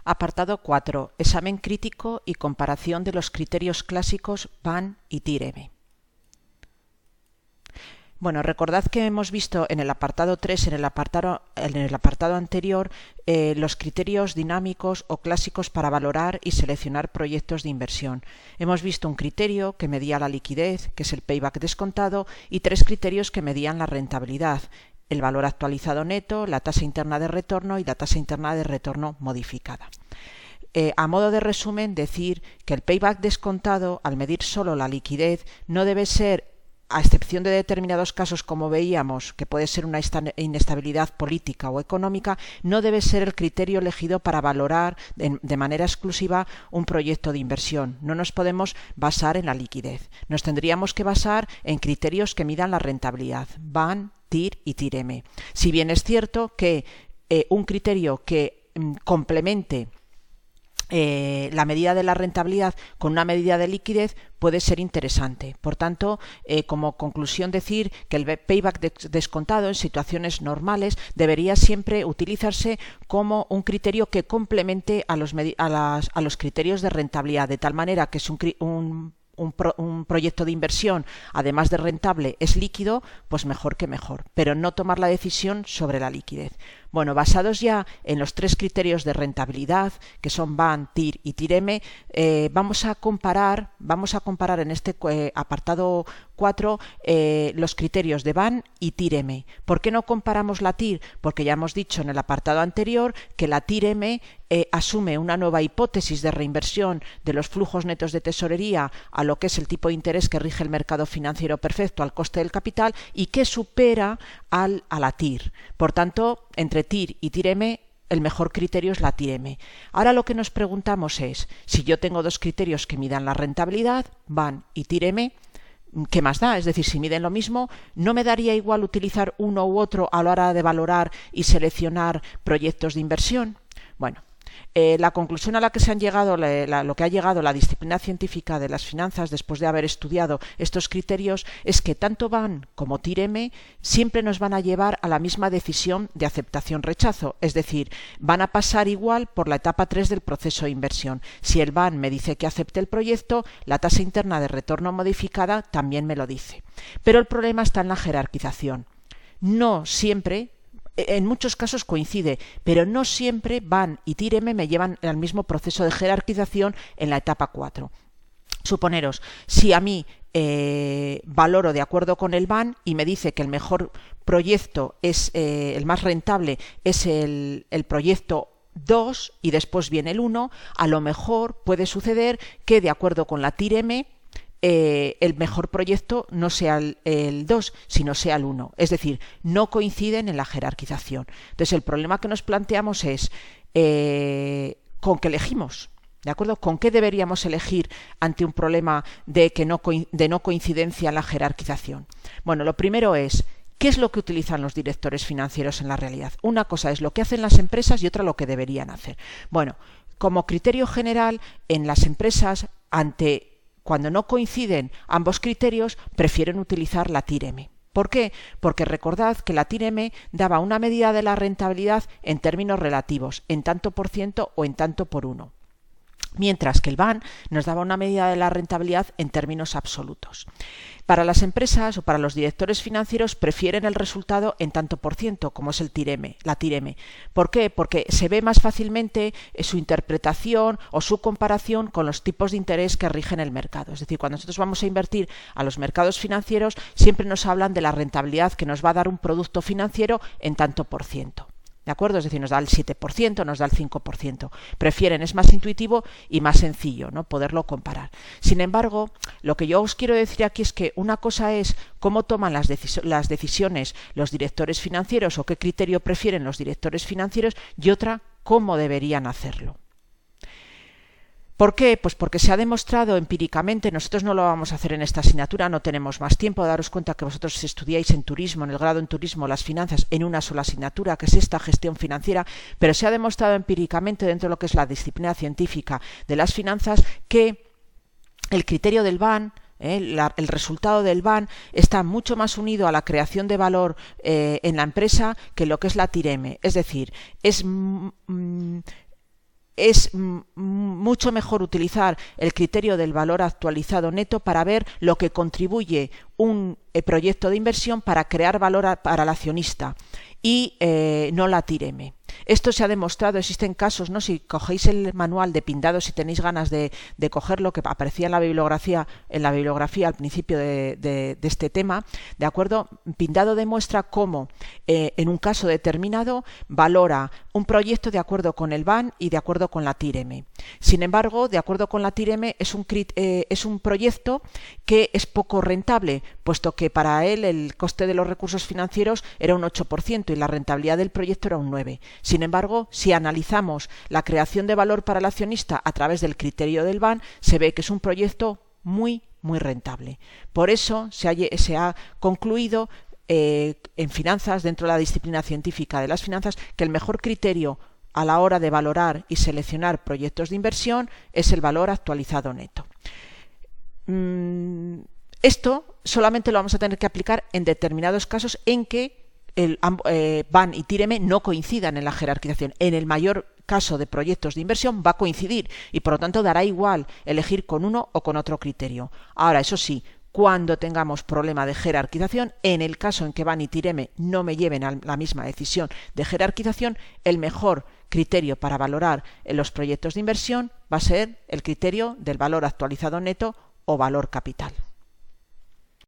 Apartado 4. Examen crítico y comparación de los criterios clásicos VAN y TIR-M. Bueno, recordad que hemos visto en el apartado 3, en el apartado anterior, los criterios dinámicos o clásicos para valorar y seleccionar proyectos de inversión. Hemos visto un criterio que medía la liquidez, que es el payback descontado, y 3 criterios que medían la rentabilidad: el valor actualizado neto, la tasa interna de retorno y la tasa interna de retorno modificada. A modo de resumen, decir que el payback descontado, al medir solo la liquidez, no debe ser, a excepción de determinados casos como veíamos, que puede ser una inestabilidad política o económica, no debe ser el criterio elegido para valorar de manera exclusiva un proyecto de inversión. No nos podemos basar en la liquidez. Nos tendríamos que basar en criterios que midan la rentabilidad: VAN, TIR y TIR-M. Si bien es cierto que un criterio que complemente la medida de la rentabilidad con una medida de liquidez puede ser interesante. Por tanto, como conclusión, decir que el payback descontado en situaciones normales debería siempre utilizarse como un criterio que complemente a los criterios de rentabilidad, de tal manera que es un proyecto de inversión, además de rentable, es líquido, pues mejor que mejor, pero no tomar la decisión sobre la liquidez. Bueno, basados ya en los 3 criterios de rentabilidad, que son VAN, TIR y TIR-M, vamos a comparar en este apartado 4 los criterios de VAN y TIR-M. ¿Por qué no comparamos la TIR? Porque ya hemos dicho en el apartado anterior que la TIR-M asume una nueva hipótesis de reinversión de los flujos netos de tesorería a lo que es el tipo de interés que rige el mercado financiero perfecto al coste del capital y que supera a la TIR. Por tanto, entre TIR y TIR-M, el mejor criterio es la TIR-M. Ahora lo que nos preguntamos es, si yo tengo 2 criterios que midan la rentabilidad, VAN y TIR-M, ¿qué más da? Es decir, si miden lo mismo, ¿no me daría igual utilizar uno u otro a la hora de valorar y seleccionar proyectos de inversión? Bueno, la conclusión a la que se han llegado, lo que ha llegado la disciplina científica de las finanzas después de haber estudiado estos criterios, es que tanto VAN como TIR-M siempre nos van a llevar a la misma decisión de aceptación-rechazo, es decir, van a pasar igual por la etapa 3 del proceso de inversión. Si el VAN me dice que acepte el proyecto, la tasa interna de retorno modificada también me lo dice. Pero el problema está en la jerarquización. No siempre, en muchos casos coincide, pero no siempre VAN y TIR-M me llevan al mismo proceso de jerarquización en la etapa 4. Suponeros, si a mí valoro de acuerdo con el VAN y me dice que el mejor proyecto es el más rentable es el proyecto 2 y después viene el 1, a lo mejor puede suceder que de acuerdo con la TIR-M el mejor proyecto no sea el 2, sino sea el 1. Es decir, no coinciden en la jerarquización. Entonces, el problema que nos planteamos es ¿con qué elegimos? ¿De acuerdo? ¿Con qué deberíamos elegir ante un problema de no coincidencia en la jerarquización? Bueno, lo primero es, ¿qué es lo que utilizan los directores financieros en la realidad? Una cosa es lo que hacen las empresas y otra lo que deberían hacer. Bueno, como criterio general, en las empresas, cuando no coinciden ambos criterios, prefieren utilizar la TIR-M. ¿Por qué? Porque recordad que la TIR-M daba una medida de la rentabilidad en términos relativos, en tanto por ciento o en tanto por 1. Mientras que el VAN nos daba una medida de la rentabilidad en términos absolutos. Para las empresas o para los directores financieros prefieren el resultado en tanto por ciento, como es la TIR-M. ¿Por qué? Porque se ve más fácilmente su interpretación o su comparación con los tipos de interés que rigen el mercado. Es decir, cuando nosotros vamos a invertir a los mercados financieros, siempre nos hablan de la rentabilidad que nos va a dar un producto financiero en tanto por ciento. ¿De acuerdo? Es decir, nos da el 7%, nos da el 5%. Prefieren, es más intuitivo y más sencillo, ¿no?, poderlo comparar. Sin embargo, lo que yo os quiero decir aquí es que una cosa es cómo toman las decisiones los directores financieros o qué criterio prefieren los directores financieros y otra, cómo deberían hacerlo. ¿Por qué? Pues porque se ha demostrado empíricamente, nosotros no lo vamos a hacer en esta asignatura, no tenemos más tiempo, daros cuenta que vosotros estudiáis en turismo, en el grado en turismo, las finanzas en una sola asignatura, que es esta gestión financiera, pero se ha demostrado empíricamente dentro de lo que es la disciplina científica de las finanzas que el criterio del VAN, el resultado del VAN está mucho más unido a la creación de valor en la empresa que lo que es la TIR-M. Es decir, es mucho mejor utilizar el criterio del valor actualizado neto para ver lo que contribuye un proyecto de inversión para crear valor para el accionista y no la TIR-M. Esto se ha demostrado, existen casos, ¿no? Si cogéis el manual de Pindado, si tenéis ganas de cogerlo, que aparecía en la bibliografía al principio de este tema, ¿de acuerdo? Pindado demuestra cómo en un caso determinado valora un proyecto de acuerdo con el BAN y de acuerdo con la TIR-M. Sin embargo, de acuerdo con la TIR-M es un proyecto que es poco rentable, puesto que para él el coste de los recursos financieros era un 8% y la rentabilidad del proyecto era un 9%. Sin embargo, si analizamos la creación de valor para el accionista a través del criterio del BAN, se ve que es un proyecto muy rentable. Por eso se ha concluido en finanzas, dentro de la disciplina científica de las finanzas, que el mejor criterio a la hora de valorar y seleccionar proyectos de inversión es el valor actualizado neto. Esto solamente lo vamos a tener que aplicar en determinados casos en que el BAN y TIR-M no coincidan en la jerarquización. En el mayor caso de proyectos de inversión va a coincidir y por lo tanto dará igual elegir con uno o con otro criterio. Ahora, eso sí, cuando tengamos problema de jerarquización, en el caso en que BAN y TIR-M no me lleven a la misma decisión de jerarquización, el mejor criterio para valorar los proyectos de inversión va a ser el criterio del valor actualizado neto o valor capital.